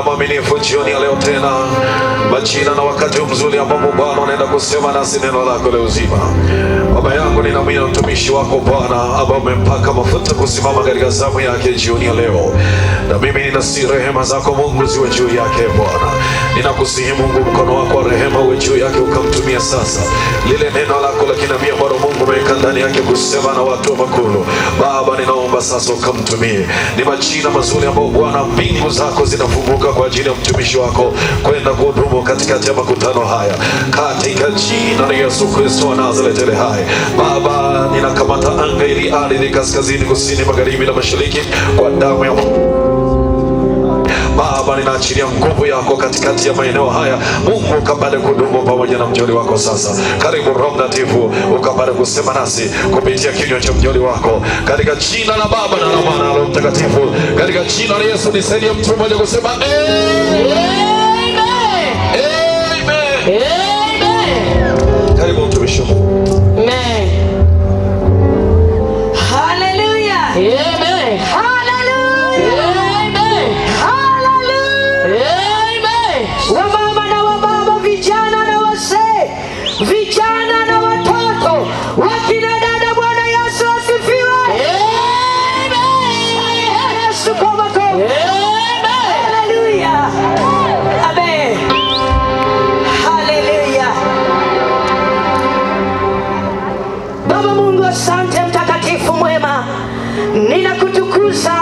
na mwaminifu jioni ya leo tena, majina na wakati mzuri ambapo Bwana unaenda kusema nasi neno lako leo uzima. Baba yangu, ninaamini mtumishi wako Bwana ambaye umempaka mafuta kusimama katika zamu yake jioni ya leo, na mimi ninasi rehema zako Mungu ziwe juu yake Bwana. Ninakusihi Mungu, mkono wako wa rehema uwe juu yake, ukamtumia sasa lile neno lako la kinabii ambalo Mungu umeweka ndani yake kusema na watu wa makulu. Baba, ninaomba sasa ukamtumie. Ni majina mazuri ambayo Bwana mbingu zako zinafunguka kwa ajili ya mtumishi wako kwenda kuhudumu katikati ya makutano haya, katika jina la Yesu Kristo wa Nazareti aliye hai. Baba, ninakamata anga ili ardhi, kaskazini, kusini, magharibi na mashariki kwa damu ya Baba, ninaachilia nguvu yako katikati ya maeneo haya. Mungu, ukapate kudumu pamoja na mjoli wako sasa. Karibu Roho Mtakatifu, ukapate kusema nasi kupitia kinywa cha mjoli wako, katika jina la Baba na la Mwana na Roho Mtakatifu, katika jina la Yesu. Nisaidie mtu mmoja kusema amen. Amen. Amen. Karibu mtumishi. Amen. Hallelujah. Amen. Hallelujah. Amen. Hallelujah. Amen. Wamama na wababa, vijana na wazee, vijana na watoto, wakina dada, Bwana Yesu asifiwe. Amen. Yesu kwa makofi. Amen. Hallelujah. Amen. Hallelujah. Baba Mungu, asante, mtakatifu mwema, ninakutukuza,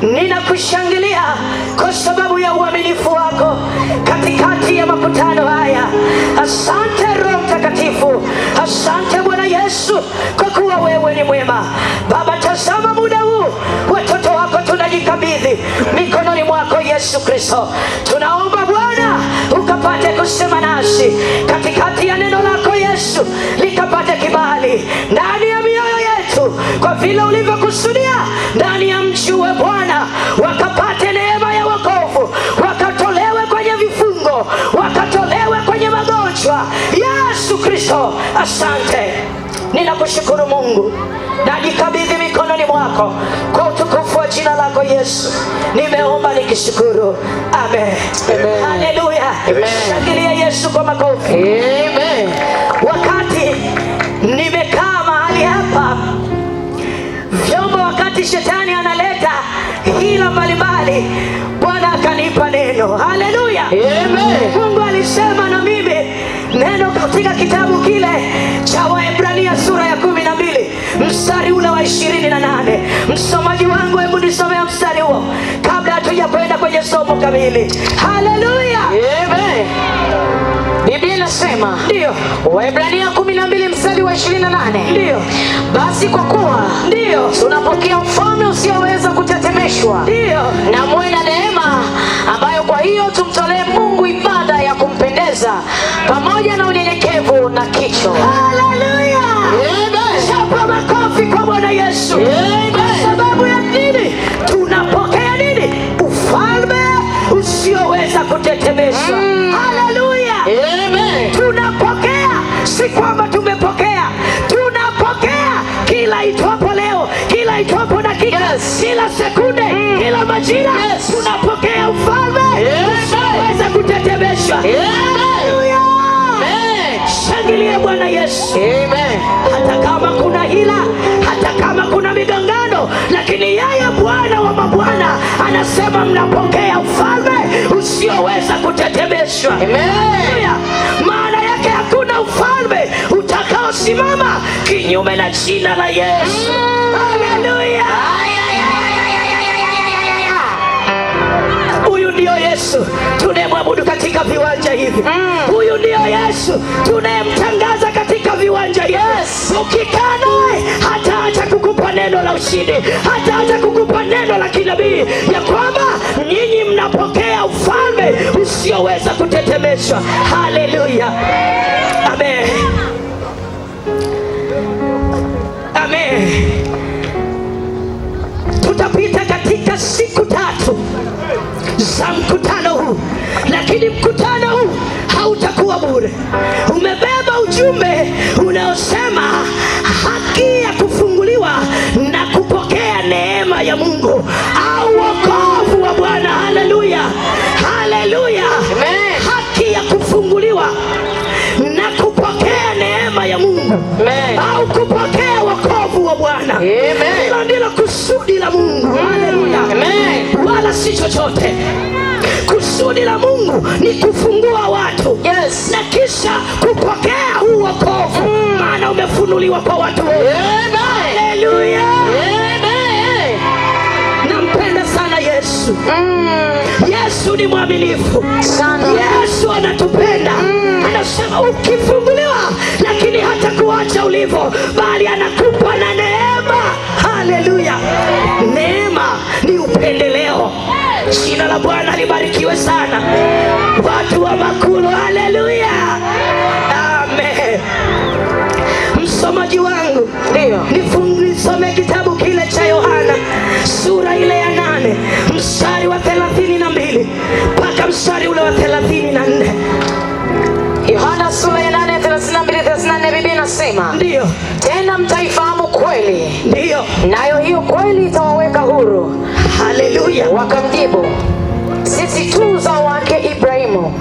ninakushangilia kwa sababu ya uaminifu wako katikati ya makutano haya. Asante Roho Mtakatifu, asante Bwana Yesu, kwa kuwa wewe ni mwema. Baba, tazama muda huu watoto wako tunajikabidhi mikononi mwako Yesu Kristo. Tunaomba Bwana ukapate kusema nasi katikati ya neno lako Yesu, likapate kibali ndani ya mioyo yetu kwa vile ulivyokusudia ndani ya mji wa Bwana, wakapate neema ya wokovu, wakatolewe kwenye vifungo, wakatolewe kwenye magonjwa. Yesu Kristo, asante. Ninakushukuru Mungu, najikabidhi mikononi mwako kwa utukufu wa jina lako Yesu. Nimeomba nikishukuru. Amen. Amen. Haleluya. Shangilia Yesu kwa makofi. Amen. Wakati nimekaa mahali hapa, vyombo, wakati shetani analeta hila mbalimbali, Bwana akanipa neno. Haleluya. Amen. Mungu alisema na mimi neno katika kitabu kile cha Waebrania sura ya 12 mstari ule wa 28. Msomaji wangu, hebu nisomea mstari huo kabla hatuja kwenda kwenye somo kamili. Haleluya. Amen. Biblia inasema, ndio, Waebrania 12 mstari wa 28. Ndio. Basi kwa kuwa ndio tunapokea ufalme usioweza kutetemeshwa, ndio, na muwe na neema ambayo kwa hiyo tumtolee Mungu ibada ya kumpendeza pamoja na unyenyekevu na kicho. Haleluya. Amen. Chapa makofi kwa Bwana Yesu. Amen. Kwa sababu ya nini? Tunapokea nini? Ufalme usioweza kutetemeshwa. Haleluya. Amen. Tunapokea, si kwamba tumepokea, tunapokea kila itwapo leo, kila itwapo dakika, kila sekunde, kila majira, tunapokea ufalme usioweza kutetemeshwa. Haleluya. Shangilia Bwana Yesu. Amen. Hata kama kuna hila, hata kama kuna migongano, lakini yeye Bwana wa mabwana anasema mnapokea ufalme usioweza kutetemeshwa. Amen. Maana yake hakuna ufalme utakaosimama kinyume na jina la Yesu. Haleluya. Huyu ndio Yesu tunayemwabudu katika viwanja hivi. Huyu ndio Yesu tunayemtangaza katika viwanja hivi. Ukikaa naye hataacha kukupa neno la ushindi, hataacha kukupa neno la kinabii ya kwamba nyinyi mnapokea ufalme usioweza kutetemeshwa. Haleluya. Amen. Amen. Tutapita katika siku 3 za mkutano huu, lakini mkutano huu hautakuwa bure. Umebeba ujumbe unaosema haki ya kufunguliwa na kupokea neema ya Mungu au wokovu wa Bwana. Haleluya. au kupokea wokovu wa Bwana. Hilo ndilo kusudi la Mungu. Haleluya. Wala si chochote. Kusudi la Mungu ni kufungua watu, na kisha kupokea huu wokovu, maana umefunuliwa kwa watu wote. Haleluya. Nampenda sana Yesu. Yesu ni mwaminifu sana. Yesu anatupenda. Anasema ukifunguliwa, lakini hata kuacha ulivyo, bali anakupa na neema. Haleluya. Neema ni upendeleo. Jina la Bwana libarikiwe sana. Watu wa Makulu, haleluya. Amen. Msomaji wangu, nisome kitabu kile cha Yohana sura ile ya 8 mstari wa 32 mpaka mstari ule wa 34. Yohana sura ya 8 32-34, Biblia inasema, ndio, tena mtaifahamu kweli, ndio, nayo hiyo kweli itawaweka huru. Haleluya. Wakamjibu, sisi tu uzao wake Ibrahimu,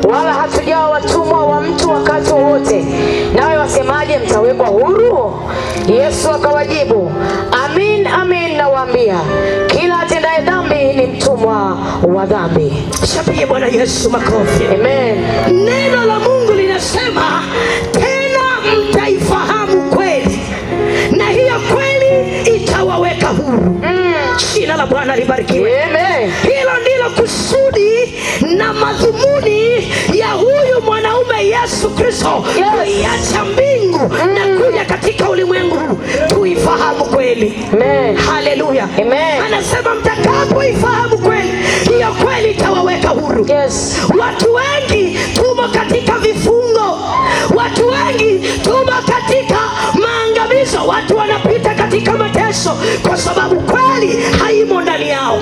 wala hatujawa watumwa wa mtu wakati wowote, nawe wasemaje mtawekwa huru? Yesu akawajibu, amin amin nawaambia, kila atendaye dhambi ni mtumwa wa dhambi. Shapie Bwana Yesu makofi. Amen. Neno la Mungu linasema tena mtaifahamu kweli, na hiyo kweli itawaweka huru. Jina la Bwana libarikiwe. Amen. Hilo ndilo kusudi na madhumuni ya huyu mwanaume Yesu Kristo, kuiacha mbingu na kuja katika ulimwengu huu tuifahamu kweli. Amen. Haleluya. Amen. Anasema mtakapoifahamu kweli, hiyo kweli itawaweka huru. Yes. Watu wengi tumo katika vifungo, watu wengi tumo katika maangamizo, watu wanapita katika mateso kwa sababu kweli haimo ndani yao.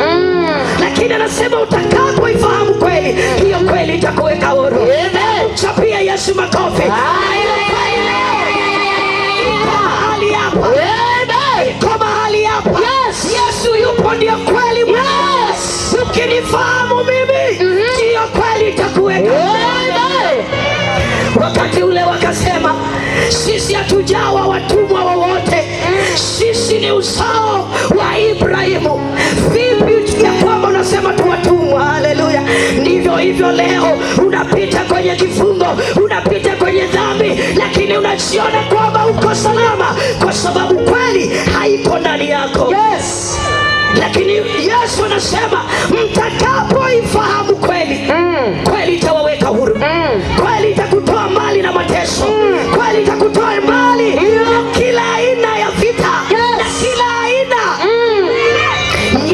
Lakini anasema utakapoifahamu kweli, hiyo kweli itakuweka huru. Amen. Chapia Yesu makofi. Mahali hapa. Iko mahali hapa. Yesu yupo, ndio kweli. Ukinifahamu mimi, hiyo kweli itakuweka huru. Wakati ule wakasema, sisi hatujawa watumwa wowote, sisi ni uzao wa Ibrahimu. Vipi ya kwamba unasema tu watumwa? Haleluya. Ndivyo hivyo leo unapita kwenye kifungo, unapita kwenye dhambi, lakini unajiona kwamba uko salama kwa sababu kweli haiko ndani yako. Yes. Lakini Yesu anasema mtakapoifahamu kweli, kweli itawaweka huru. Kweli itakutoa mbali na mateso. Kweli itakutoa mbali kila aina ya vita, na kila aina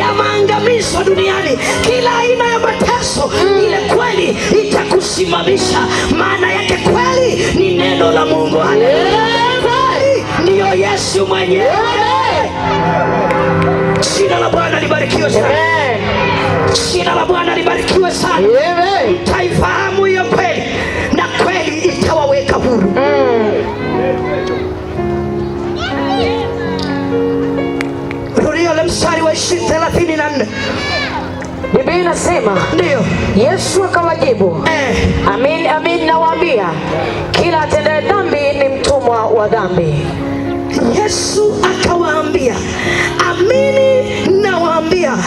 ya maangamizo duniani, kila aina ya mateso. Ile kweli itakusimamisha. Maana yake kweli ni neno la Mungu. Kweli ndiyo Yesu mwenyewe. Jina la Bwana libarikiwe sana. Jina la Bwana libarikiwe sana. Mtaifahamu hiyo kweli, na kweli itawaweka huru. Rudia ule mstari wa 34. Biblia inasema, ndio, Yesu akawajibu, amin amin nawaambia, kila atendaye dhambi ni mtumwa wa dhambi. Yesu akawaambia, amini nawaambia,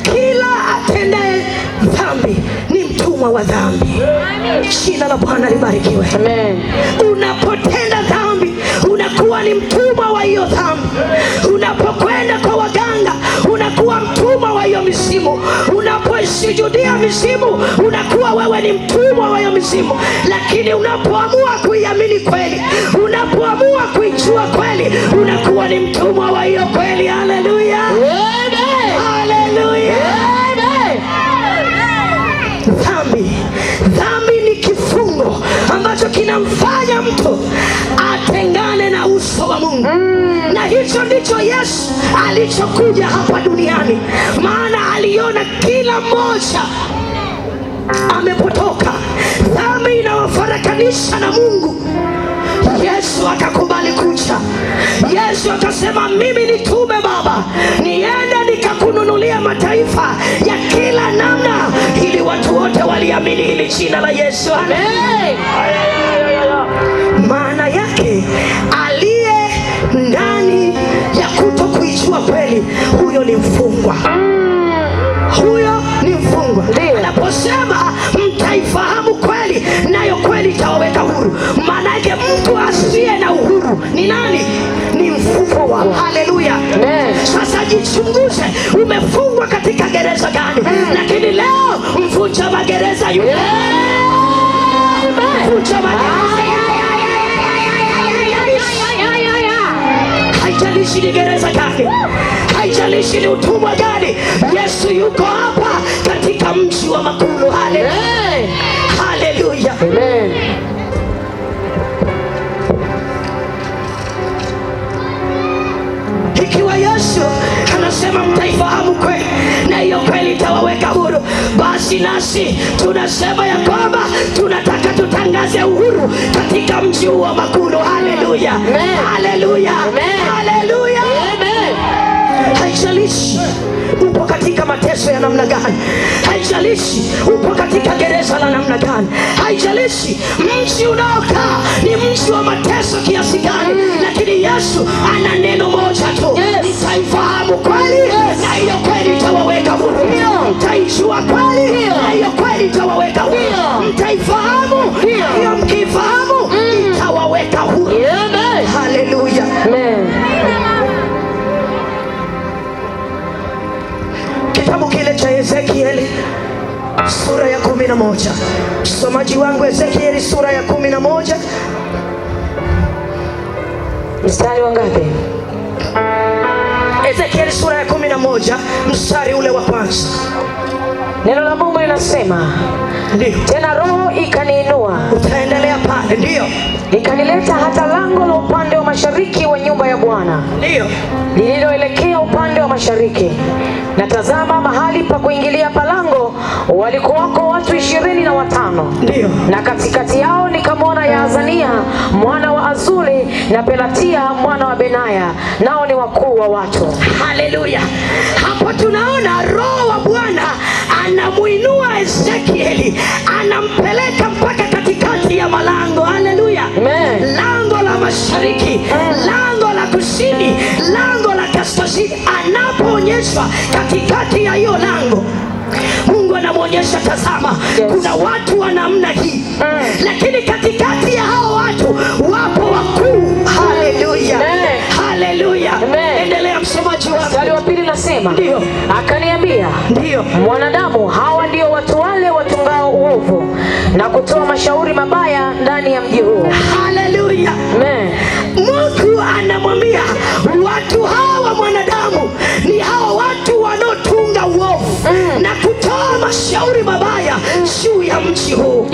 kila atendaye dhambi ni mtumwa wa dhambi. Jina la Bwana libarikiwe. Amen. Unapotenda dhambi, unakuwa ni mtumwa wa hiyo dhambi. Unapokwenda kwa waganga, unakuwa mtumwa wa hiyo misimu. Unapoisujudia misimu, unakuwa wewe ni mtumwa wa hiyo misimu. Lakini unapoamua kuiamini kweli, unapoamua kuijua kweli, unakuwa ni mtumwa wa hiyo kweli. Haleluya. Haleluya. Dhambi ni kifungo ambacho kinamfanya mtu atengane na uso wa Mungu. Na hicho ndicho Yesu alichokuja hapa duniani, maana aliona kila mmoja amepotoka. Dhambi inawafarakanisha na Mungu. Yesu akakubali kuja. Yesu akasema, mimi nitume Baba, niende nikakununulia mataifa ya kila namna, ili watu wote waliamini hili jina la Yesu. Amen. Maana yake kweli, huyo ni mfungwa. Huyo ni mfungwa. Anaposema mtaifahamu kweli, nayo kweli itawaweka huru, maana yake mtu asiye na uhuru ni nani? Ni mfungwa. Haleluya. Sasa jichunguze, umefungwa katika gereza gani? Lakini leo mvunja magereza yule, mvunja magereza. Haijalishi ni gereza gani, haijalishi ni utumwa gani, Yesu yuko hapa katika mji wa Makulu. Haleluya. Amen. Ikiwa Yesu anasema mtaifahamu kweli, na hiyo kweli itawaweka huru, basi nasi tunasema ya kwamba tunataka tutangaze uhuru katika mji wa Makulu. Haleluya. Haleluya. Haleluya. Haijalishi upo katika mateso ya namna gani, haijalishi upo katika gereza la namna gani, haijalishi mji unaokaa ni mji wa mateso kiasi gani, lakini Yesu ana neno moja tu, mtaifahamu kweli, na hiyo kweli itawaweka huru. Mtaijua kweli, na hiyo kweli itawaweka huru. Mtaifahamu, hiyo mkifahamu itawaweka huru. Haleluya. Kitabu kile cha Ezekieli sura ya 11. Msomaji wangu, Ezekieli sura ya 11 mstari wa ngapi? Ezekieli sura ya 11 mstari ule wa kwanza. Neno la Mungu linasema, ndio, tena Roho ikaniinua. Utaendelea pale. Ndio. Ikanileta hata lango la upande wa mashariki wa nyumba ya Bwana, ndio, lililoelekea upande wa mashariki. Na tazama, mahali pa kuingilia palango walikuwako watu 25. Ndio. Na katikati yao nikamwona Yaazania mwana wa Azuri na Pelatia mwana wa Benaya, nao ni wakuu wa watu. Haleluya. Hapo tunaona Roho wa Bwana anamuinua Ezekieli, anampeleka mpaka katikati ya malango. Haleluya. Lango la mashariki, lango la kusini, lango la kaskazini. Anapoonyeshwa katikati ya hiyo lango, Mungu anamwonyesha, tazama, kuna watu wa namna hii, lakini katikati ya hao watu wapo wakuu. Haleluya. Haleluya. Endelea msomaji wangu. Mstari wa 2 nasema, ndio, akaniambia, ndio, mwanadamu, hawa ndio watu wale watungao uovu na kutoa mashauri mabaya ndani ya mji huu. Haleluya. Mungu anamwambia watu hawa, mwanadamu, ni hawa watu wanaotunga uovu na kutoa mashauri mabaya juu ya mji huu.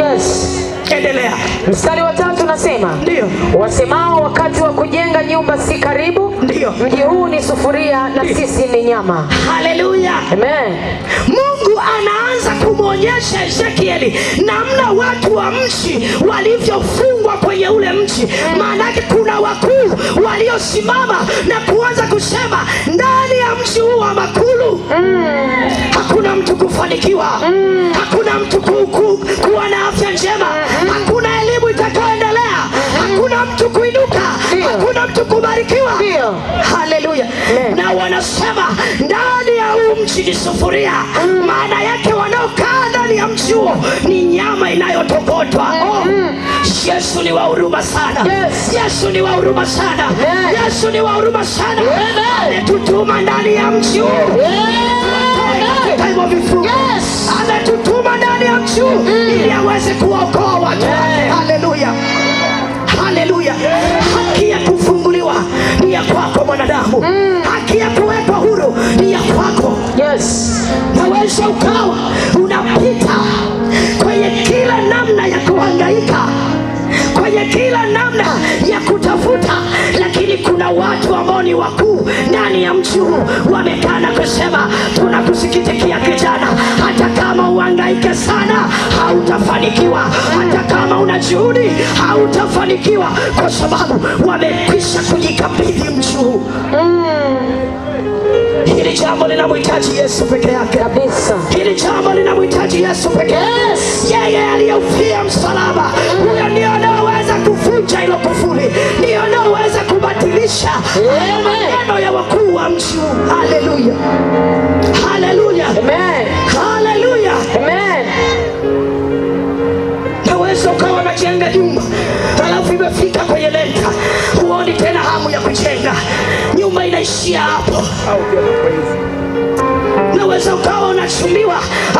Endelea. Mstari wa 3 nasema, ndio, wasemao wakati wa kujenga nyumba si karibu, ndio, mji huu ni sufuria na sisi ni nyama. Haleluya. Amen. Mungu anaanza kumwonyesha Ezekieli namna watu wa mji walivyofungwa kwenye ule mji. Maana yake kuna wakuu waliosimama na kuanza kusema, ndani ya mji huu wa Makulu hakuna mtu kufanikiwa, hakuna mtu kuwa na afya njema, hakuna elimu itakayoendelea, hakuna mtu kuinuka, hakuna mtu kubarikiwa. Haleluya. Na wanasema ndani ya huu mji ni sufuria. Maana yake wanaokaa ndani ya mji huo ni nyama inayotokotwa. Yesu ni wa huruma sana. Yesu ni wa huruma sana. Yesu ni wa huruma sana. Ametutuma ndani ya mji huu. Ametutuma ndani ya mji huu ili aweze kuokoa watu wake. Haleluya. Haleluya. Haki ya kufunguliwa ni ya kwako mwanadamu. Haki ya kuwekwa huru ni ya kwako. Naweza ukawa unapita kwenye kila namna ya kuhangaika, kwenye kila namna ya kutafuta, lakini kuna watu ambao ni wakuu ndani ya mji huu wamekaa na kusema, tunakusikitikia kijana, hata kama uhangaike sana hautafanikiwa, hata kama una juhudi hautafanikiwa, kwa sababu wamekwisha kujikabidhi mji huu. Hili jambo linamhitaji Yesu peke yake kabisa. Hili jambo linamhitaji Yesu peke yake. Yeye aliyeufia msalaba, huyo ndio anaweza kuvunja hilo kufuli, ndio anaweza kubatilisha maneno ya wakuu wa mji huu. umefika kwenye lenta, huoni tena hamu ya kujenga, nyumba inaishia hapo. Naweza ukawa unachumbiwa,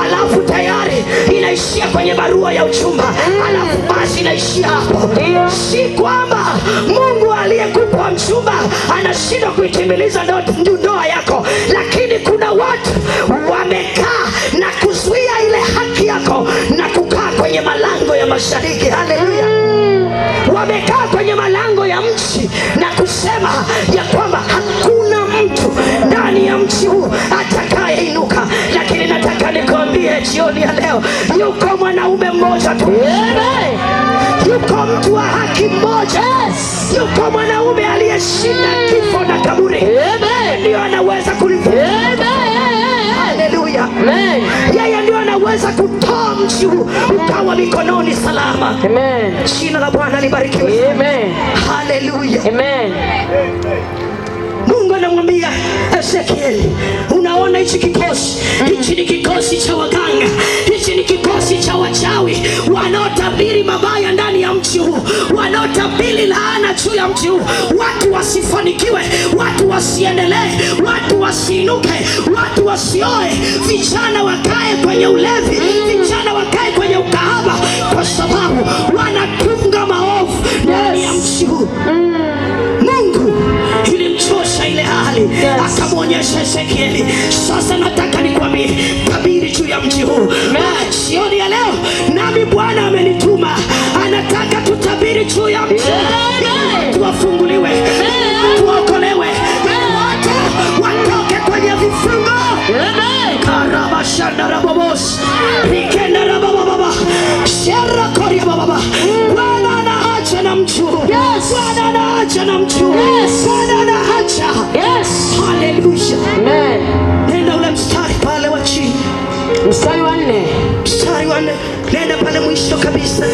alafu tayari inaishia kwenye barua ya uchumba, alafu basi inaishia hapo. Si kwamba Mungu aliyekupa mchumba anashindwa kuitimiliza ndoa yako, lakini kuna watu wamekaa na kuzuia ile haki yako na kukaa kwenye malango ya mashariki. Haleluya! Wamekaa kwenye malango ya mji na kusema ya kwamba hakuna mtu ndani ya mji huu atakayeinuka. Lakini nataka nikwambie jioni ya leo, yuko mwanaume mmoja tu, yuko mtu wa haki mmoja, yuko mwanaume aliyeshinda kifo na kaburi, ndio anaweza Haleluya! Yeye ndio anaweza kutoa mji huu ukawa mikononi salama. Amen. Jina la Bwana libarikiwe. Amen. Haleluya. Amen. Mungu anamwambia Ezekieli, unaona hichi kikosi, hichi ni kikosi cha waganga, hichi ni kikosi cha wachawi wanaotabiri mabaya ndani ya mji huu, wanaotabiri laana juu ya mji huu, watu wasifanikiwe, watu wasiendelee, watu wasiinuke, watu wasioe, vijana wakae kwenye ulevi, vijana wakae kwenye ukahaba, kwa sababu wanatunga maovu ndani ya mji huu. Mungu ilimchosha ile hali, akamwonyesha Ezekieli. Sasa nataka nikwambie, tabiri juu ya mji huu jioni ya leo, nami Bwana amenituma, anataka tutabiri juu ya mji, tuwafunguliwe, tuokolewe, watu watoke kwenye vifungo. Karabashandarabobos ikendarabababa sherakoribababa. Bwana anaacha na mji huu, Bwana anaacha na mji huu, Bwana anaacha. Haleluya. Amen. Nenda ule mstari pale wa chini, mstari wa 4, mstari wa 4, nenda pale mwisho kabisa.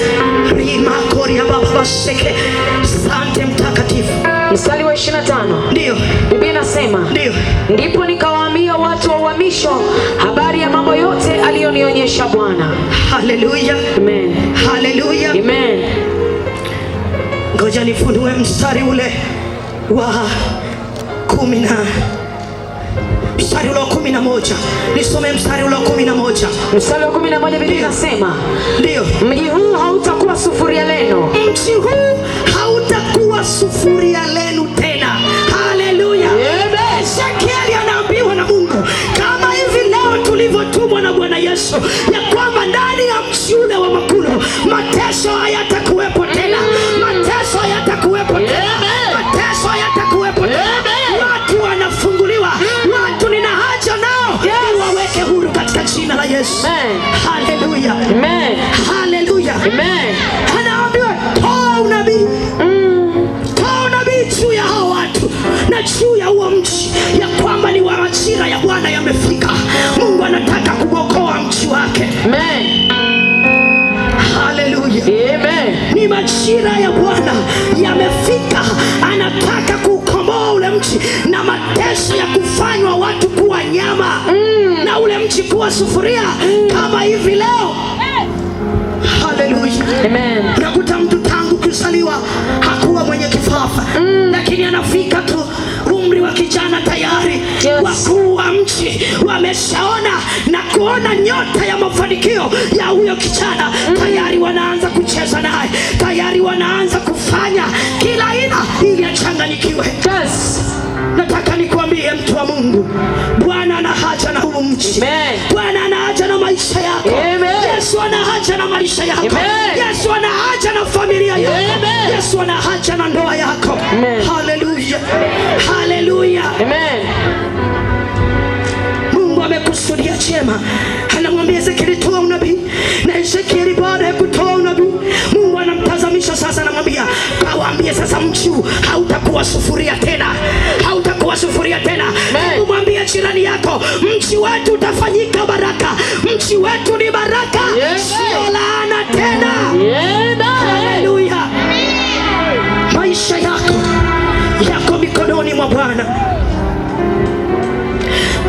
Rimakoriababaseke. Asante mtakatifu. Mstari wa 25. Ndio. Biblia inasema, ndio, ndipo nikawaambia watu wa uhamisho habari ya mambo yote aliyonionyesha Bwana. Haleluya. Amen. Haleluya. Amen. Ngoja nifunue mstari ule wa 11. Nisome mstari ule wa 11. Mstari wa 11, Biblia inasema, ndio, mji huu hautakuwa sufuria lenu. Mji huu hautakuwa sufuria lenu tena. Haleluya. Ezekieli anaambiwa na Mungu, kama hivi leo tulivyotumwa na Bwana Yesu, ya kwamba ndani ya mji ule wa Makulu mateso hayatakuwepo tena, mateso hayatakuwepo tena, mateso hayatakuwepo tena. Watu wanafunguliwa, watu nina haja nao waweke huru katika jina la Yesu. Haleluya. Amen. Haleluya. Amen. Anaambiwa toa unabii, toa unabii juu ya hao watu na juu ya huo mji, ya kwamba ni wa majira ya Bwana yamefika. Mungu anataka kuokoa mji wake. Amen. Haleluya. Amen. Ni majira ya Bwana yamefika, anataka kukomboa ule mji na mateso ya kufanywa watu kuwa nyama, na ule mji kuwa sufuria kama hivi leo. Haleluya. Amen. Unakuta mtu tangu kuzaliwa hakuwa mwenye kifafa, lakini anafika tu umri wa kijana tayari, wakuu wa mji wameshaona na kuona nyota ya mafanikio ya huyo kijana, tayari wanaanza kucheza naye, tayari wanaanza kufanya kila aina ili achanganyikiwe. Nataka nikwambie mtu wa Mungu, Bwana ana haja na huu mji. Bwana ana haja na maisha yako. Yesu ana haja na maisha yako. Yesu ana haja na familia yako. Yesu ana haja na ndoa yako. Haleluya. Haleluya. Amen. Mungu amekusudia chema. Anamwambia Ezekieli toa unabii, na Ezekieli baada ya kutoa unabii, Mungu anamtazamisha sasa, anamwambia kawaambie sasa mji hautakuwa sufuria tena, hautakuwa sufuria tena. Umwambie jirani yako, mji wetu utafanyika baraka, mji wetu ni baraka, sio laana tena. Haleluya. Maisha yako yako mikononi mwa Bwana,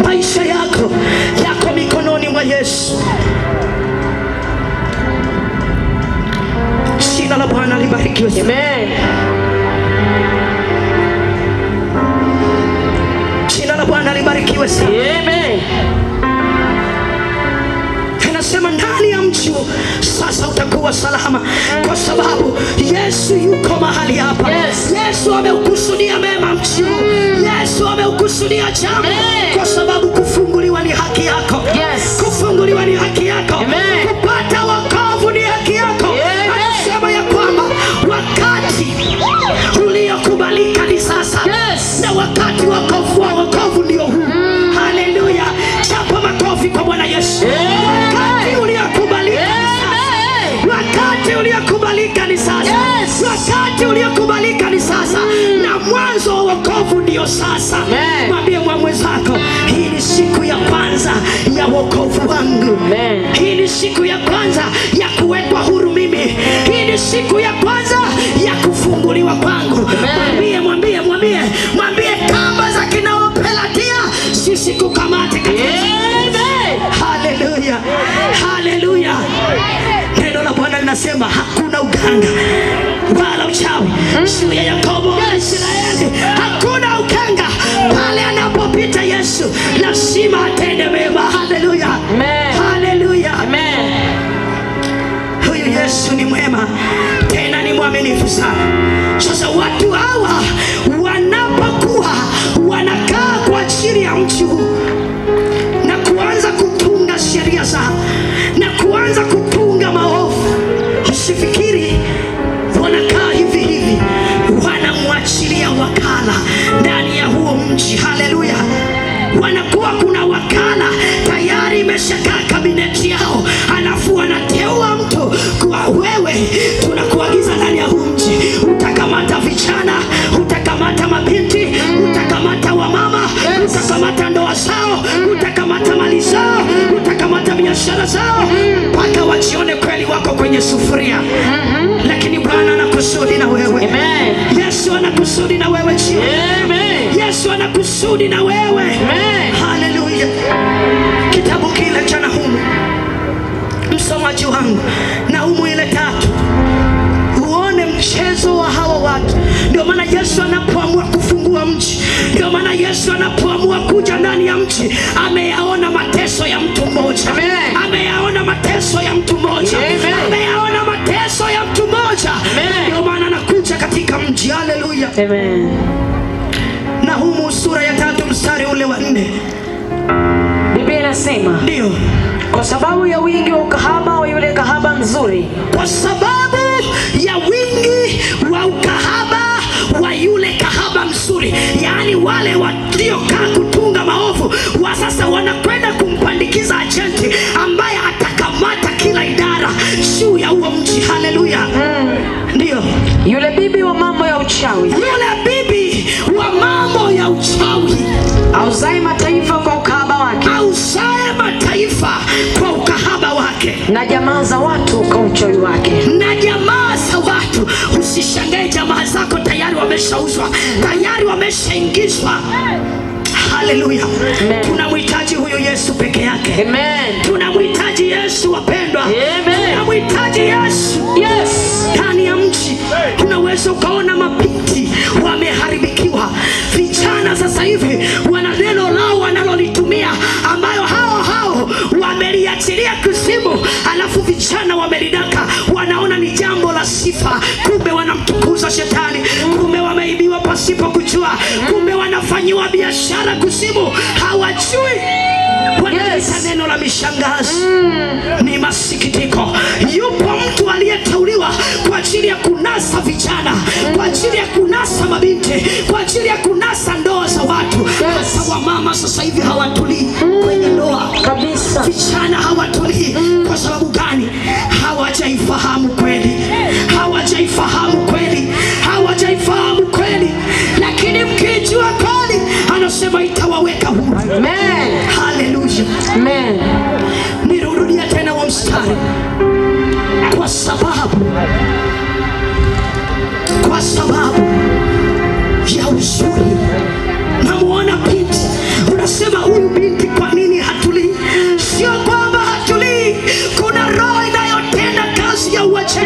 maisha yako yako mikononi mwa Yesu. Jina la Bwana libarikiwe. Amen. Jina la Bwana libarikiwe sana. Amen. Anasema ndani ya mji sasa utakuwa salama, kwa sababu Yesu yuko mahali hapa. Yes. Yesu ameukusudia mema mji huu. Yesu ameukusudia jambo, kwa sababu kufunguliwa ni haki yako. Yes. Kufunguliwa ni haki yako. Amen. Kupata wokovu ni haki yako. Amen. Anasema ya kwamba wakati uliokubalika ni sasa. Yes. Na wakati wa wokovu ndio huu. Haleluya. Chapa makofi kwa Bwana Yesu. Wakati uliokubalika ni sasa. Wakati uliokubalika ni sasa. Yes. Wakati uliokubalika ni sasa. Na mwanzo wa wokovu ndio sasa. Mwambie mwenzako, hii ni siku ya kwanza ya wokovu wangu. Hii ni siku ya kwanza ya kuwekwa huru mimi. Hii ni siku ya kwanza ya kufunguliwa kwangu. Mwambie kamba za kina Pelatia sisi kukamate. Haleluya. Haleluya. Neno la Bwana linasema hakuna uganga wala uchawi juu ya Yakobo na Israeli. Hakuna uganga pale anapopita Yesu, lazima atende mema. Haleluya. Haleluya. Huyu Yesu ni mwema tena ni mwaminifu sana. Sasa watu hawa wanapokuwa wanakaa kwa ajili ya mji huu na kuanza kutunga sheria zao na kuanza kutunga maovu, usifikiri wanakaa hivi hivi, wanamwachilia wakala ndani ya huo mji. Haleluya. Wanakuwa kuna wakala tayari imeshakaa kabineti yao, alafu wanateua mtu kwa wewe, tunakuagiza ndani ya huu mji utakamata vijana, utakamata mabinti, utakamata wamama, utakamata ndoa zao, utakamata mali zao, utakamata biashara zao, mpaka wajione kweli wako kwenye sufuria. Lakini Bwana anakusudi na wewe. Yesu anakusudi na wewe chini. Yesu anakusudi na wewe. Haleluya. Kitabu kile cha Nahumu, msomaji wangu, Nahumu ile 3, uone mchezo wa hawa watu. Ndio maana Yesu anapoamua kufungua mji, ndio maana Yesu anapoamua kuja ndani ya mji, ameyaona mateso ya mtu mmoja. Ameyaona mateso ya mtu mmoja. Ameyaona mateso ya mtu mmoja. Ndio maana anakuja katika mji. Haleluya. Nahumu sura ya 3 mstari ule wa 4. Biblia inasema, ndio, kwa sababu ya wingi wa ukahaba wa yule kahaba mzuri, kwa sababu ya wingi wa ukahaba wa yule kahaba mzuri, yaani wale waliokaa kutunga maovu wa sasa wanakwenda kumpandikiza ajenti ambaye atakamata kila idara juu ya huo mji. Haleluya. Ndio yule bibi wa mambo ya uchawi, yule bibi wa mambo ya uchawi, auzae mataifa kwa ukahaba wake, auzae mataifa kwa ukahaba wake, na jamaa za watu kwa uchawi wake, na jamaa za watu. Usishangae jamaa zako tayari wameshauzwa, tayari wameshaingizwa. Haleluya. Tunamhitaji huyu Yesu peke yake. Amen. Tunamhitaji Yesu wapendwa. Amen. Tunamhitaji Yesu. Yes. Ndani ya mji unaweza ukaona mabinti wameharibikiwa. Vijana sasa hivi wana neno lao wanalolitumia ambayo hao wameliachilia kuzimu, alafu vijana wamelidaka, wanaona ni jambo la sifa, kumbe wanamtukuza shetani, kumbe wameibiwa pasipo kujua, kumbe wanafanyiwa biashara kuzimu, hawajui. Wanaleta neno la mishangazi. Ni masikitiko. Yupo mtu aliyeteuliwa kwa ajili ya kunasa vijana, kwa ajili ya kunasa mabinti, kwa ajili ya kunasa ndoa za watu. Sasa wamama sasa hivi hawatulii kwenye ndoa kabisa. Vijana hawatulii. Kwa sababu gani? Hawajaifahamu kweli, hawajaifahamu kweli, hawajaifahamu kweli. Lakini mkijua kweli, anasema itawaweka huru. Amen. Haleluya. Amen. Nirudia tena wa mstari. Kwa sababu ya uzuri. Namuona binti, unasema huyu binti kwa nini hatulii? Sio kwamba hatulii, kuna roho inayotenda kazi ya uache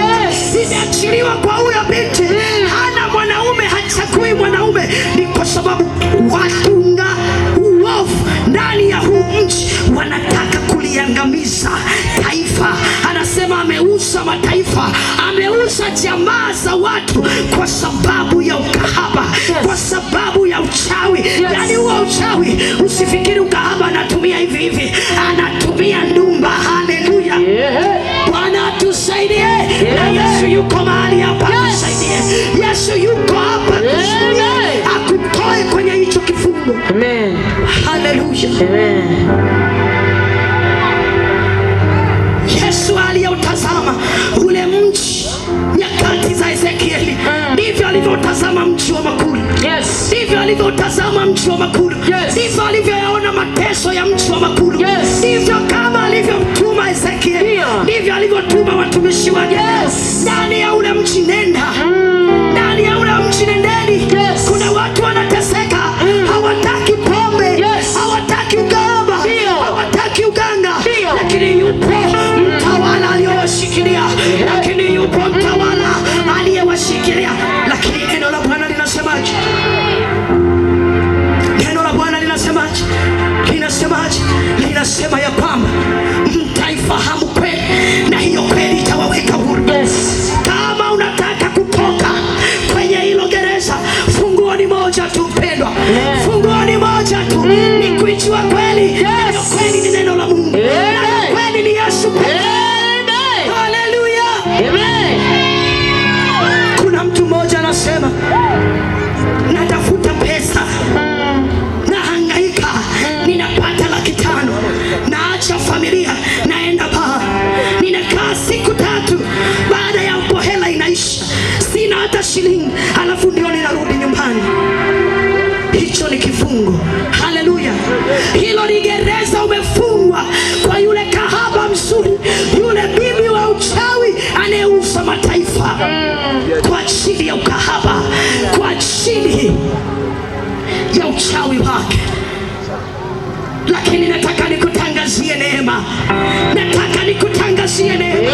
jamaa za watu kwa sababu ya ukahaba, kwa sababu ya uchawi. Yani huo uchawi, usifikiri ukahaba anatumia hivi hivi, anatumia ndumba. Haleluya, Bwana atusaidie. Na Yesu yuko mahali hapa, atusaidie. Yesu yuko hapa, atusaidie, akutoe kwenye hicho kifungo. Amen. Haleluya. Amen. Yesu aliyeutazama ule mji nyakati za Ezekieli, ndivyo alivyotazama mji wa Makuri. Ndivyo alivyotazama mji wa Makuri. Ndivyo alivyoyaona mateso ya mji wa Makuri. Ndivyo kama alivyomtuma Ezekieli, ndivyo alivyotuma watumishi wake. Ndani ya ule mji nenda, ndani ya ule mji nendeni. Kuna watu wanateseka, hawataki pombe, hawataki uganga, hawataki uganga, lakini yupo mtawala aliyewashikilia, lakini yupo mtawala aliyewashikilia. Lakini neno la Bwana linasemaje? Neno la Bwana linasemaje? Linasema ya kwamba mtaifahamu kweli na hiyo kweli itawaweka huru. Kama unataka kutoka kwenye hilo gereza, funguo ni moja tu mpendwa, funguo ni moja tu, ni kuijua kweli. Hiyo kweli ni neno la Mungu, na kweli ni Yesu. Haleluya. Kuna mtu mmoja anasema, natafuta pesa, nahangaika, ninapata 500,000, naacha familia, naenda baa, ninakaa siku 3, baada ya hapo hela inaisha, sina hata shilingi, alafu ndio ninarudi nyumbani. Hicho ni kifungo. Haleluya. Hilo ni gereza umefungwa kwa yule kahaba mzuri, yule bibi wa uchawi anayeuza mataifa kwa ajili ya ukahaba, kwa ajili ya uchawi wake. Lakini nataka nikutangazie neema, nataka nikutangazie neema.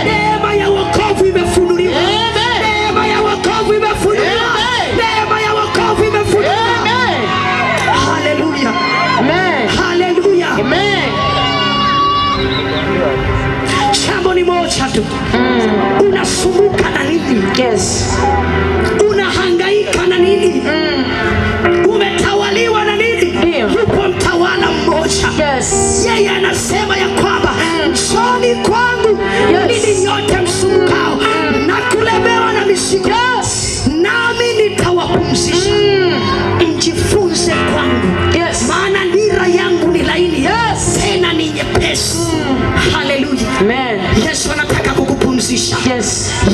Neema ya wokovu imefunuliwa, neema ya wokovu imefunuliwa, neema ya wokovu imefunuliwa. Haleluya, haleluya. Jambo ni moja tu, unasumbuka na nini? Unahangaika na nini? Umetawaliwa na nini? Yupo mtawala mmoja, yeye anasema ya kwamba njooni kwangu ninyi nyote msumbukao na kulemewa na mizigo, nami nitawapumzisha. Mjifunze kwangu, maana nira yangu ni laini, tena ni nyepesi. Haleluya. Yesu anataka kukupumzisha.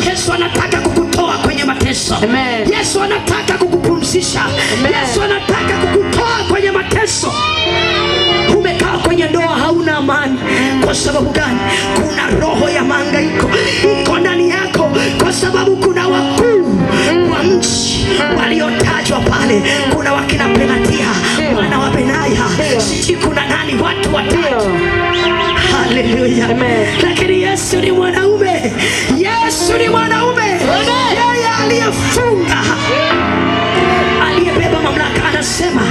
Yesu anataka kukutoa kwenye mateso. Yesu anataka kukupumzisha. Yesu anataka kukutoa kwenye mateso. Umekaa kwenye ndoa hauna amani, kwa sababu gani? Kuna roho ya mahangaiko iko ndani yako, kwa sababu kuna wakuu wa mji waliotajwa pale. Kuna wakina Pelatia mwana wa Benaya, sijui kuna nani, watu watatu. Haleluya. Lakini Yesu ni mwanaume, Yesu ni mwanaume, yeye aliyefunga, aliyebeba mamlaka. Anasema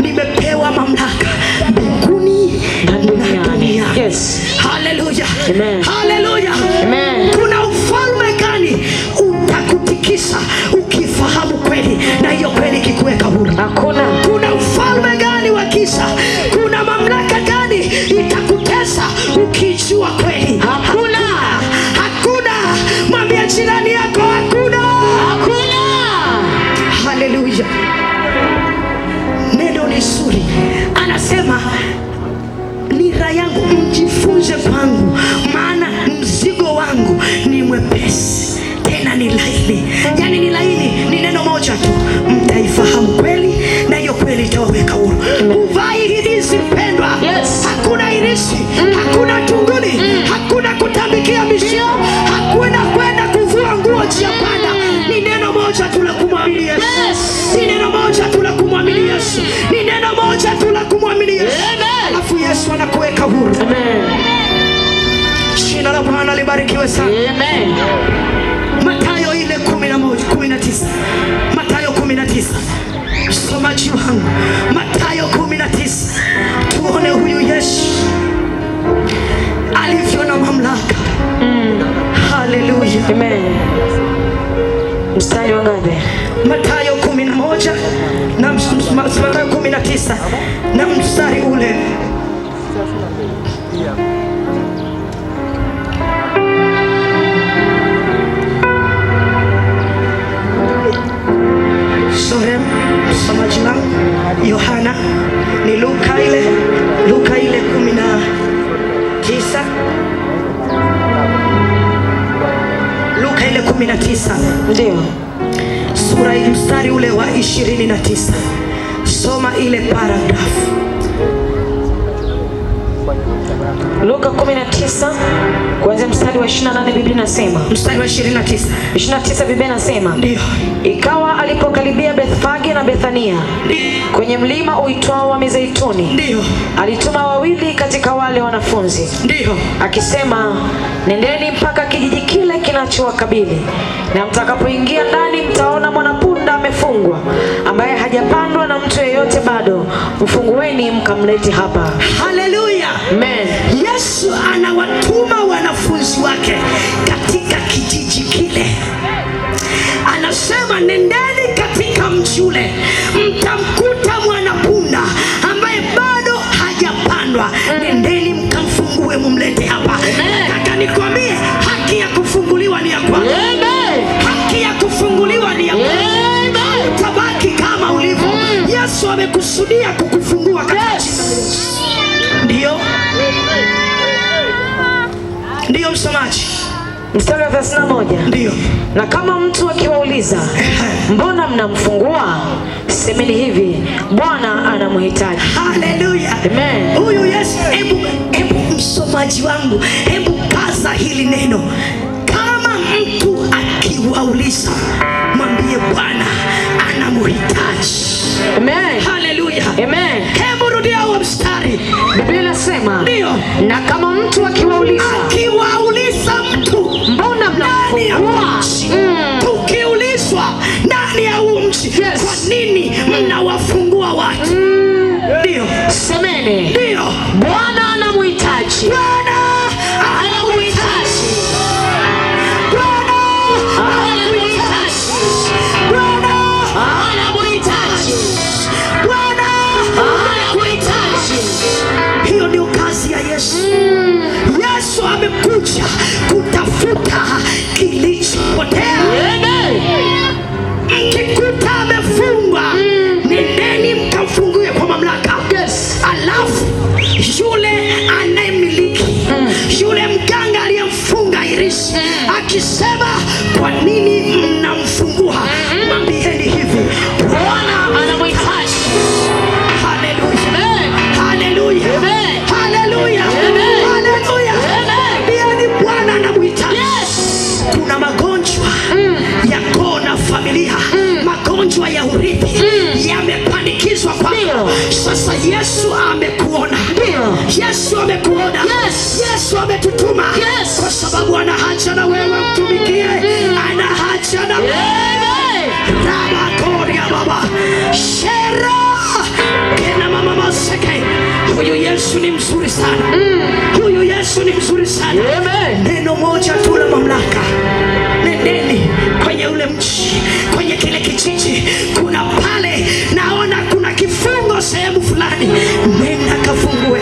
nimepewa mamlaka mbinguni na duniani. Haleluya, haleluya. Kuna ufalme gani utakutikisa ukifahamu kweli na hiyo kweli ikikuweka huru? Hakuna. Kuna ufalme gani wa kisa? Kuna mamlaka gani itakutesa ukijua kweli? Hakuna, hakuna. Mwambie jirani yako hakuna, hakuna. Haleluya. Neno ni zuri, anasema nira yangu mjifunze kwangu, maana mzigo wangu ni mwepesi tena ni laini. Yani ni laini, ni neno moja tu, mtaifahamu kweli na hiyo kweli itawaweka huru. Uvai hirizi mpendwa, hakuna hirizi, hakuna tunguli, hakuna kutambikia mishio, hakuna kwenda kuvua nguo njia panda. Ni neno moja tu la kumwamini Yesu, ni neno moja tu la kumwamini Yesu, ni neno moja tu la kumwamini Yesu, alafu Yesu anakuweka huru. Jina la Bwana libarikiwe sana. Mathayo ile 11:19, Mathayo 19, msomaji wangu, Mathayo 19, tuone huyu Yesu alivyo na mamlaka. Haleluya. Mathayo 11 na Mathayo 19 na mstari ule msomaji wangu Yohana ni Luka ile 19, Luka ile 19, ndio sura mstari ule wa 29. Soma ile paragraph. Luka 19 kuanzia mstari wa 28, Biblia inasema. Mstari wa 29 Biblia inasema. Ndio. Ikawa alipokaribia Bethfage na Bethania, kwenye mlima uitwao wa Mizeituni, ndio, alituma wawili katika wale wanafunzi, ndio, akisema, nendeni mpaka kijiji kile kinachowakabili, na mtakapoingia ndani mtaona mwanapunda amefungwa, ambaye hajapandwa na mtu yeyote bado. Mfungueni mkamlete hapa. Haleluya. Amen. Yesu anawatuma wanafunzi wake katika kijiji kile. Anasema nendeni katika mji ule, mtamkuta mwanapunda ambaye bado hajapandwa. Nendeni mkamfungue mumlete hapa. Nataka nikwambie, haki ya kufunguliwa ni ya kwako. Haki ya kufunguliwa ni ya kwako. Utabaki kama ulivyo. Yesu amekusudia kukufungua katika ndio. Ndio msomaji. Mstari wa 31. Ndio. Na kama mtu akiwauliza, mbona mnamfungua? Semeni hivi, Bwana anamhitaji. Haleluya. Amen. Huyu Yesu, hebu msomaji wangu, hebu kaza hili neno. Kama mtu akiwauliza, mwambie Bwana anamhitaji. Amen. Haleluya. Amen. Hebu rudia huo mstari. Biblia inasema, ndio, na kama mtu akiwauliza mtu, mbona mnamfungua? Tukiulizwa ndani ya huu mji, kwa nini mnawafungua watu? Ndio. Semeni, ndio, Bwana anamhitaji. Bwana anamhitaji. Bwana anamhitaji. Bwana anamhitaji. Bwana anamhitaji. Hiyo ndio kazi ya Yesu. Yesu amekuja kutafuta kilichopotea. Mkikuta amefungwa, nendeni mkamfungue kwa mamlaka. Alafu yule anayemiliki, yule mganga aliyemfunga Iris, akisema kwa nini mnamfungua, mwambieni hivi, Bwana anamhitaji. Haleluya. Haleluya. Haleluya. Haleluya. Ndiye Bwana anamhitaji. Kuna magonjwa ya koo na familia, magonjwa ya urithi yamepandikizwa kwako. Sasa Yesu amekuona. Yesu amekuona. Yesu ametutuma kwa sababu ana haja na wewe mtumikie. Ana haja na wewe. Rabakoria baba. Shera. Kena mama maseke. Huyu Yesu ni mzuri sana. Huyu Yesu ni mzuri sana. Neno moja tu la mamlaka. Nendeni kwenye ule mji, kwenye kile kijiji, kuna pale naona kuna kifungo sehemu fulani, nenda kafungue.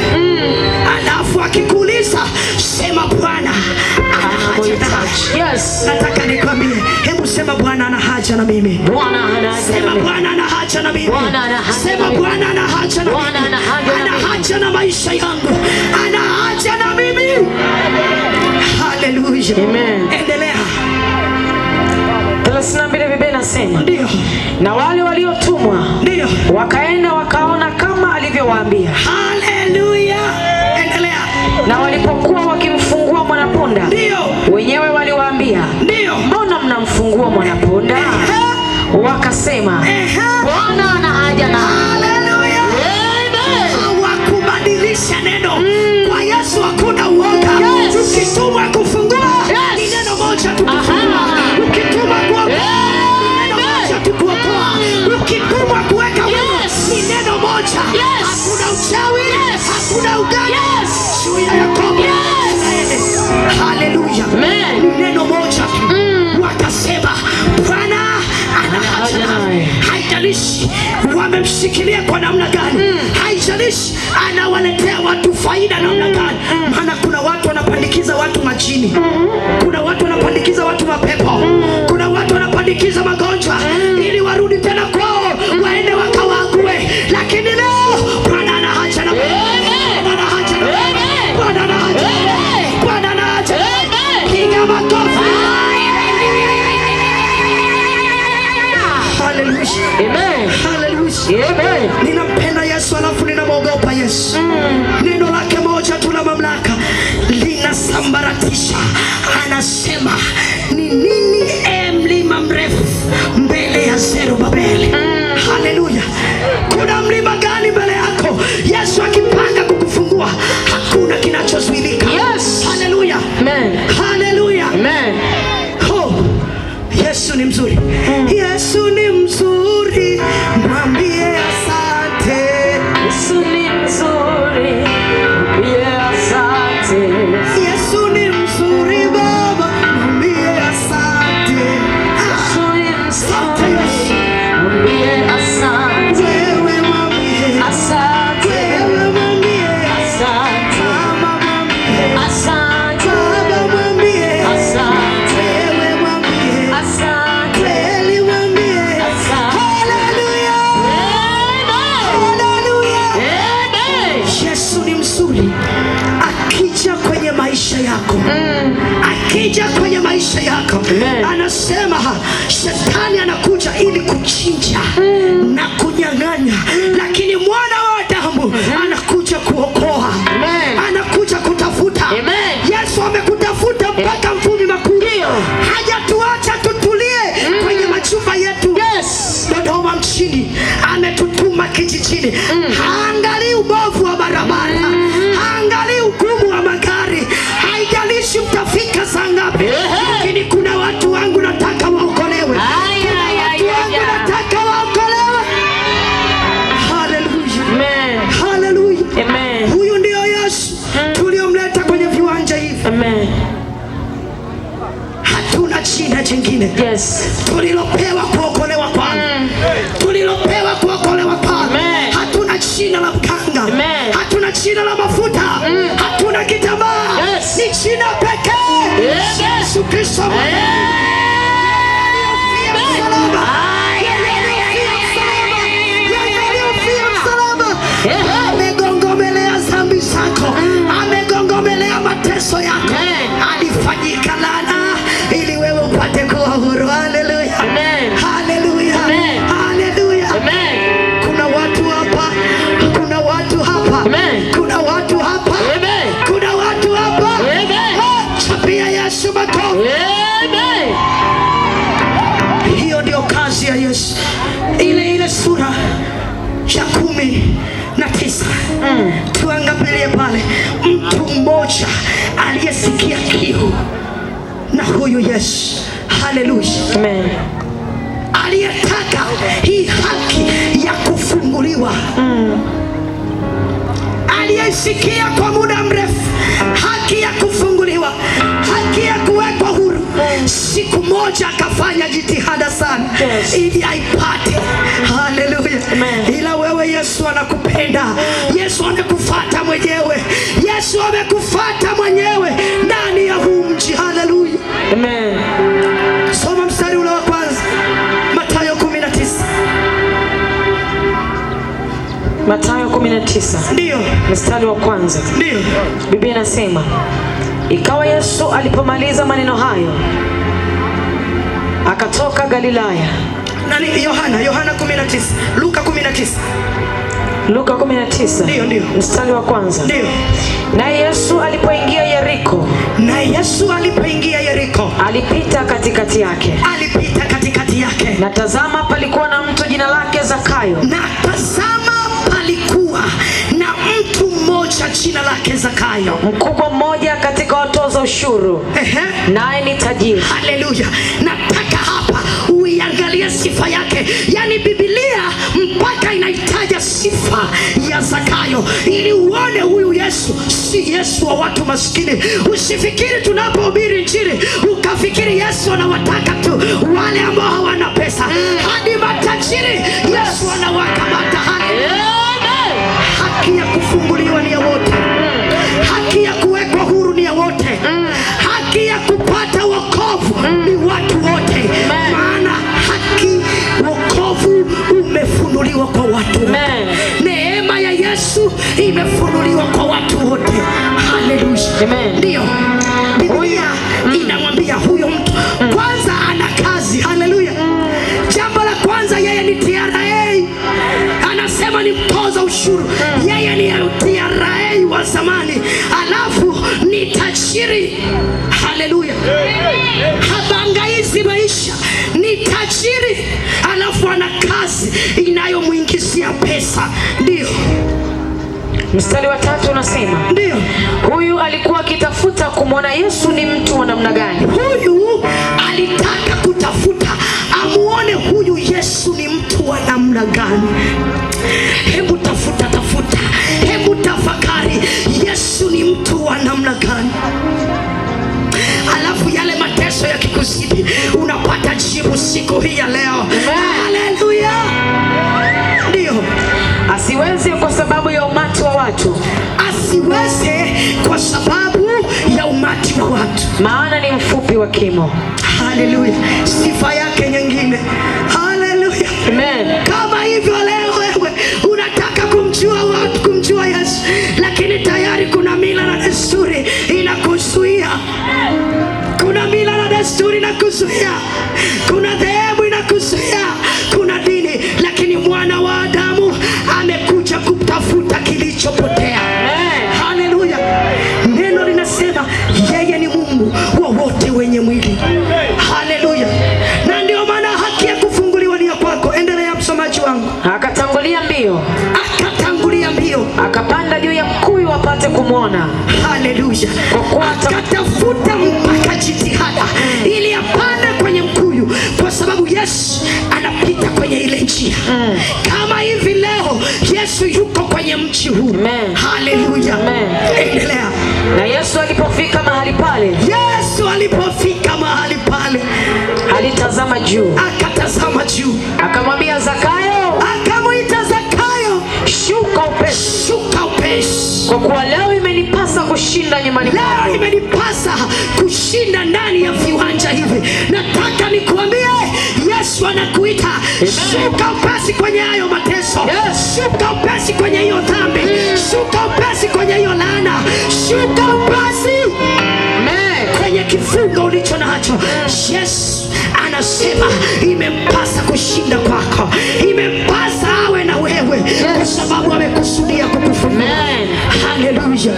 Alafu akikuuliza, sema Bwana ana haja na. Yes. Nataka nikwambie, hebu sema Bwana ana haja na mimi. Bwana ana haja. Sema Bwana ana haja na mimi. Sema Bwana ana haja na mimi. Ana haja na maisha yangu. Ana haja na mimi. Haleluya. Amen. Endelea. 32 Biblia inasema, ndio, na wale waliotumwa, ndio, wakaenda wakaona kama alivyowaambia. Haleluya. Endelea. Na walipokuwa wakimfungua mwanapunda, ndio, wenyewe waliwaambia, ndio, mbona mnamfungua mwanapunda? Wakasema, Bwana ana haja na. Haleluya. Hawakubadilisha neno. Kwa Yesu hakuna uoga. Ukitumwa kufungua, ni neno moja tu. Ukitumwa kuokoa, ni neno moja tu kuokoa. Ukitumwa kuweka ni neno moja. Hakuna uchawi, hakuna uganga. Juu ya Yakobo. Haleluya. Ni neno moja tu. Wakasema Bwana ana haja na haijalishi wamemshikilia kwa namna gani, haijalishi anawaletea watu faida namna gani. Maana kuna watu wanapandikiza watu majini, kuna watu wanapandikiza watu mapepo, kuna watu wanapandikiza magonjwa ili warudi tena kwao, waende wakawague. Lakini leo Bwana ana haja na Bwana ana haja na Bwana ana haja na Bwana ana haja. Piga makofi. Hallelujah. Amen. Hallelujah. Amen. Ninampenda Yesu alafu ninamwogopa Yesu. Neno lake moja tu la mamlaka linasambaratisha. Anasema ni nini mlima mrefu mbele ya Zerubabeli? Haleluya. Kuna mlima gani mbele yako? Yesu akipanga kukufungua hakuna kinachozuilika. Yes. Haleluya. Amen. Haleluya. Amen. Oh, Yesu ni mzuri. Yesu ni mzuri. Mwambie asante. Yesu ni mzuri. Mwambie asante. Yesu ni mzuri Baba. Mwambie asante. Yesu ni mzuri. Mwambie asante. Wewe mwambie asante. Wewe mwambie asante. Mama mwambie asante. Baba mwambie asante. Wewe mwambie asante. Eli mwambie asante. Haleluya. Haleluya. Yesu ni mzuri. Akija kwenye maisha yako, akija kwenye maisha yako, anasema shetani anakuja ili kuchinja na kunyang'anya, lakini mwana wa Adamu anakuja kuokoa, anakuja kutafuta. Yesu amekutafuta mpaka mvumi makuu, hajatuacha tutulie kwenye majumba yetu Dodoma mchini, ametutuma kijijini. Haangalii ubovu wa barabara, haangalii ugumu wa magari, haijalishi utafika saa ngapi, lakini kuna watu wangu nataka waokolewe. Watu wangu nataka waokolewe. Haleluya. Haleluya. Huyu ndio Yesu tuliomleta kwenye viwanja hivi. Hatuna jina jingine tulilopewa kuokolewa kwalo, tulilopewa kuokolewa kwalo. Hatuna jina la mkanga, hatuna jina la mafuta, hatuna kitambaa, ni jina pekee, Yesu Kristo. Amegongomelea dhambi zako, amegongomelea mateso yako, alifanyika laana ili wewe upate kuwa huru. Haleluya. Haleluya. Haleluya. Kuna watu hapa, kuna watu hapa, kuna watu hapa, kuna watu hapa. Chapia Yesu makofi. Hiyo ndio kazi ya Yesu. Ile sura ya 19 tuangalie pale, mtu mmoja aliyesikia kiu na huyu Yesu. Haleluya. Amen. Aliyetaka hii haki ya kufunguliwa, aliyesikia kwa muda mrefu haki ya kufunguliwa, haki ya kuwekwa huru. Siku moja akafanya jitihada sana ili aipate. Haleluya. Ila wewe Yesu anakupenda, Yesu amekufuata mwenyewe, Yesu amekufuata mwenyewe ndani ya huu mji. Haleluya. Amen. Soma mstari ule wa kwanza, Mathayo 19. Mathayo 19. Ndio. Mstari wa kwanza. Ndio. Biblia inasema, ikawa Yesu alipomaliza maneno hayo akatoka Galilaya. Nani? Yohana 19. Luka 19. Luka 19. Ndio. Mstari wa kwanza. Ndio. Na Yesu alipoingia Yeriko. Na Yesu alipoingia Yeriko, alipita katikati yake. Alipita katikati yake. Na tazama palikuwa na mtu jina lake Zakayo. Na tazama palikuwa na mtu mmoja jina lake Zakayo, mkubwa mmoja katika watoza ushuru, naye ni tajiri. Haleluya. Nataka hapa uiangalie sifa yake. Yani Biblia mpaka inahitaja sifa ya Zakayo ili uone huyu Yesu si Yesu wa watu maskini. Usifikiri tunapohubiri injili ukafikiri Yesu anawataka tu wale ambao hawana pesa, hadi matajiri. ni watu wote. Maana haki, wokovu umefunuliwa kwa watu wote. Neema ya Yesu imefunuliwa kwa watu wote. Haleluya. Ndio Biblia inamwambia huyo mtu kwanza ana kazi. Haleluya. Jambo la kwanza, yeye ni TRA, anasema ni mtoza ushuru. Yeye ni TRA wa zamani, alafu ni tajiri. Haleluya. Habangaizi maisha, ni tajiri, alafu ana kazi inayomuingizia pesa. Ndio mstari wa 3 unasema, ndio huyu alikuwa akitafuta kumwona Yesu ni mtu wa namna gani. Huyu alitaka kutafuta amuone huyu Yesu ni mtu wa namna gani. Hebu tafuta, hebu tafakari, Yesu ni mtu wa namna gani? Alafu yale mateso yakikuzidi, unapata jibu siku hii ya leo. Haleluya. Ndio asiweze kwa sababu ya umati wa watu, asiweze kwa sababu ya umati wa watu, maana ni mfupi wa kimo. Haleluya. Sifa yake nyingine. Haleluya. Amen. Kama hivyo leo wewe unataka kumjua Yesu, lakini tayari kuna mila na desturi inakuzuia. Kuna mila na desturi inakuzuia, kuna dhehebu inakuzuia, kuna dini, lakini mwana wa Adamu amekuja kutafuta kilichopotea. Haleluya. Neno linasema yeye ni Mungu wa wote wenye mwili. Haleluya. Na ndio maana haki ya kufunguliwa ni ya kwako. Endelea msomaji wangu. Akatangulia mbio, akapanda juu ya mkuyu apate kumwona. Haleluya. Akatafuta mpaka jitihada ili apande kwenye mkuyu, kwa sababu Yesu anapita kwenye ile njia. Kama hivi leo Yesu yuko kwenye mji huu. Haleluya. Endelea. Na Yesu alipofika mahali pale, alitazama juu, akatazama juu, akamwambia Zakayo, akamwita Zakayo, shuka upesi, kwa kuwa leo imenipasa kushinda nyumbani mwako. Leo imenipasa kushinda ndani ya viwanja hivi. Nataka nikuambie, Yesu anakuita. Shuka upesi kwenye hayo mateso. Shuka upesi kwenye hiyo dhambi. Shuka upesi kwenye hiyo laana. Shuka upesi kwenye kifungo ulicho nacho. Yesu anasema imempasa kushinda kwako, imempasa awe na wewe, kwa sababu amekusudia kukufungua. Haleluya.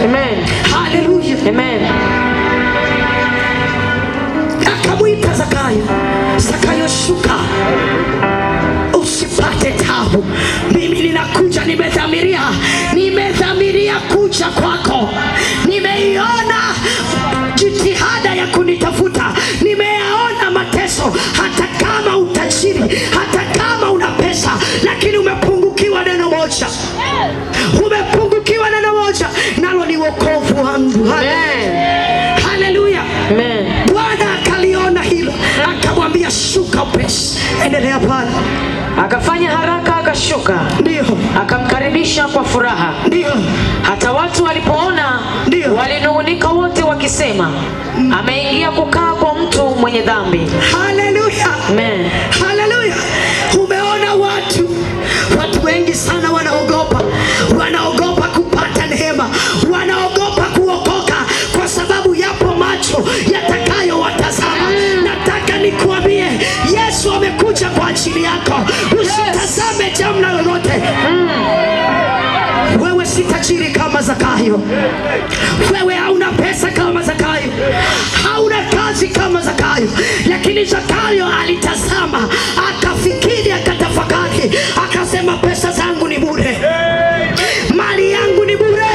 Haleluya. Akamwita Zakayo, shuka, usipate tabu. Mimi ninakuja, nimedhamiria kuja kwako. Nimeiona jitihada ya kunitafuta, nimeyaona mateso. Hata kama utajiri, hata kama una pesa, lakini umepungukiwa neno moja. Umepungukiwa neno moja, nalo ni wokovu wangu. Haleluya. Bwana akaliona hilo, akamwambia shuka upesi. Endelea pale. Akafanya haraka akashuka, ndio akamkaribisha kwa furaha. Ndio hata watu walipoona walinung'unika wote wakisema, ameingia kukaa kwa mtu mwenye dhambi. Haleluya. Haleluya. Umeona watu wengi sana wanaogopa kupata neema, wanaogopa kuokoka kwa sababu yapo macho yatakayo watazama. Nataka nikuambie, Yesu amekuja kwa ajili yako. Usitazame jambo lolote. Wewe si tajiri kama Zakayo. Wewe hauna pesa kama Zakayo, hauna kazi kama Zakayo. Lakini Zakayo alitazama, akafikiri, akatafakari, akasema pesa zangu ni bure, mali yangu ni bure,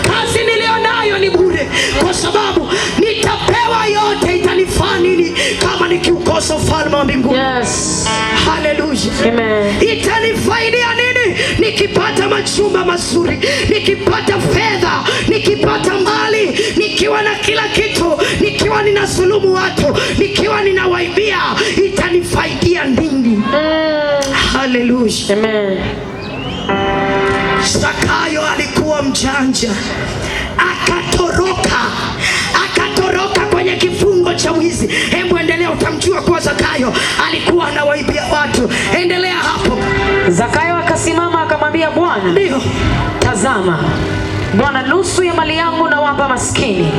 kazi nilionayo ni bure, kwa sababu nitapewa yote. Itanifaa nini kama nikiukosa ufalme wa mbinguni? Haleluya. Itanifaidia nini nikipata majumba mazuri, nikipata fedha, nikipata mali, nikiwa na kila kitu, nikiwa ninasulumu watu, nikiwa ninawaibia? Itanifaidia nini? Haleluya. Zakayo alikuwa mjanja, akatoroka kwenye kwenye kifungo cha wizi. Hebu endelea, utamjua kwa Zakayo alikuwa anawaibia watu. Endelea hapo. Zakayo akasimama akamwambia Bwana, ndio, tazama Bwana, nusu ya mali yangu nawapa maskini,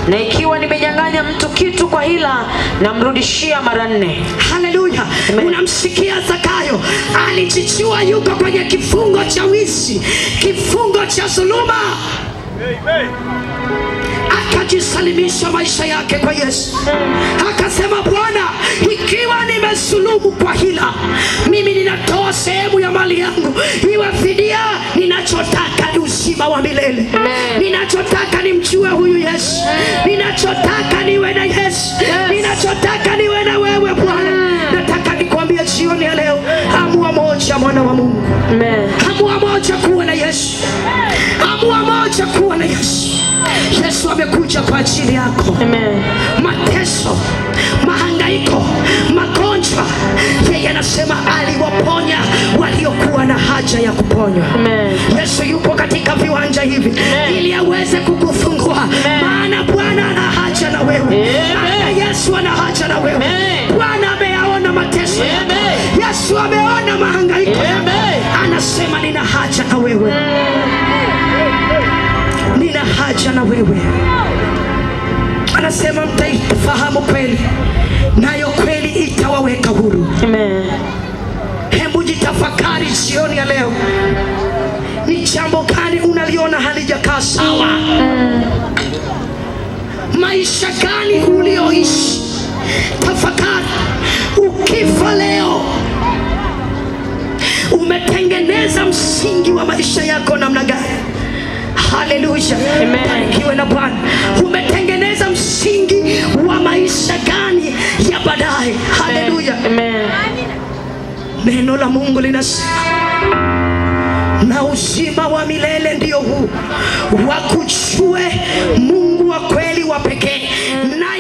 na ikiwa nimenyang'anya mtu kitu kwa hila, namrudishia mara 4. Haleluya. Unamsikia Zakayo alijijua yuko kwenye kifungo cha wizi, kifungo cha dhuluma. Akajisalimisha maisha yake kwa Yesu. Akasema, Bwana, ikiwa nimesulumu kwa hila, mimi ninatoa sehemu ya mali yangu iwe fidia. Ninachotaka ni uzima wa milele. Ninachotaka nimjue huyu Yesu. Ninachotaka niwe na Yesu. Ninachotaka niwe na wewe Bwana. Nataka nikwambie jioni ya leo, amua moja, mwana wa Mungu. Amua moja kuwa na Yesu. Amua moja kuwa na Yesu. Yesu amekuja kwa ajili yako. Amen. Mateso, mahangaiko, magonjwa, yeye anasema aliwaponya waliokuwa na haja ya kuponywa. Amen. Yesu yupo katika viwanja hivi ili aweze kukufungua. Maana Bwana ana haja na wewe. Maana Yesu ana haja na wewe. Bwana ameyaona mateso yako. Yesu ameona mahangaiko yako. Anasema nina haja na wewe. Nina haja na wewe. Anasema mtaifahamu kweli, nayo kweli itawaweka huru. Amen. Hebu jitafakari jioni ya leo, ni jambo gani unaliona halijakaa sawa? Maisha gani ulioishi? Tafakari. Ukifa leo, umetengeneza msingi wa maisha yako namna gani? Haleluya. Barikiwe na Bwana. Umetengeneza msingi wa maisha gani ya baadaye? Haleluya. Neno la Mungu linasema, na uzima wa milele ndio huu, wakujue Mungu wa kweli wa pekee, na